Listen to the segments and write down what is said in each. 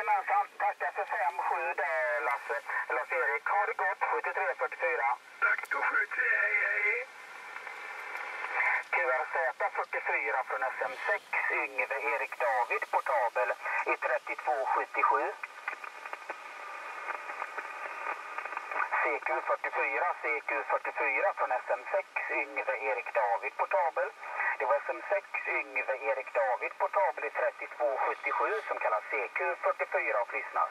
Jajamensan, tackar för 5-7 där Lasse. Lars-Erik, ha det gott, 7344. Tack, då skjuter jag. QRZ44 från SM6, Yngve Erik David, portabel i 3277. CQ44 från SM6, Yngve Erik David, portabel. Det var SM6, Yngve Erik David, portabel i 3277 som kallas CQ44 och lyssnar.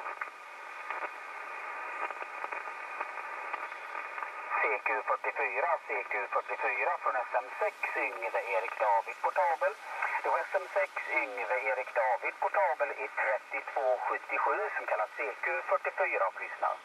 CQ44 från SM6, Yngve Erik David, portabel. Det var SM6, Yngve Erik David, portabel i 3277 som kallas CQ44 och lyssnar.